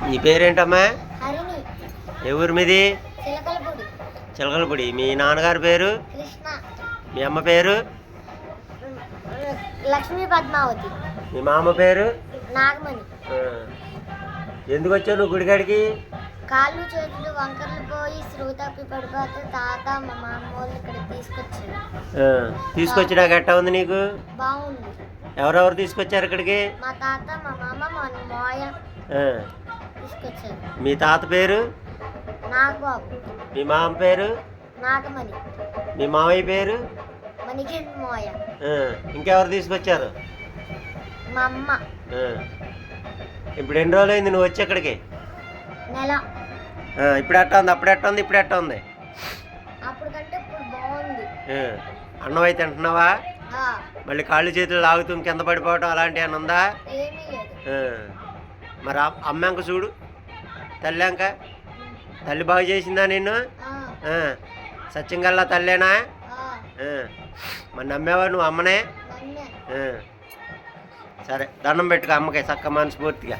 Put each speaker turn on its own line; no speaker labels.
నీ పేరేంటమ్మా?
హరిణి.
ఏ ఊరు మీది?
చిలకలపూడి.
చిలకలపూడి. మీ నాన్నగారి పేరు?
కృష్ణ.
మీ అమ్మ పేరు?
లక్ష్మీ పద్మావతి.
మీ మామ పేరు?
నాగమణి.
ఎందుకు వచ్చావు నువ్వు గుడికాడికి?
కాళ్ళు చేతులు వంకర్లు పోయి స్రూ తప్పి పడిపోతే తాత మా మామ వాళ్ళు ఇక్కడ తీసుకొచ్చాడు.
తీసుకొచ్చినాక ఎట్టా ఉంది నీకు?
బాగుంది.
ఎవరెవరు తీసుకొచ్చారు ఇక్కడికి?
మా తాత మా మామ మా మోయ తీసుకొచ్చారు.
మీ తాత పేరు?
నాగబాబు.
మీ మామ పేరు?
నాగమణి.
మీ మామయ్య పేరు?
మణికింద మోయ.
ఇంకెవరు తీసుకొచ్చారు?
మా అమ్మ.
ఇప్పుడు ఎన్ని రోజులు అయింది నువ్వు వచ్చి ఇక్కడికి?
నెల.
ఇప్పుడు ఎట్టా ఉంది? అప్పుడు ఎట్టా ఉంది? ఇప్పుడు ఎట్టా ఉంది?
అప్పుడు కంటే ఇప్పుడు బాగుంది.
అన్నం అయితే తింటున్నావా? మళ్ళీ కాళ్ళు చేతులు లాగుతూ కింద పడిపోవటం అలాంటి ఏమన్నా ఉందా?
ఏమీ లేదు.
మరి అమ్మాక చూడు, తల్లాక తల్లి బాగు చేసిందా నిన్ను? సత్యంగల్లా తల్లేనా? మరి నమ్మేవా నువ్వు అమ్మనే? సరే, దండం పెట్టుకో అమ్మకి చక్క మనస్ఫూర్తిగా.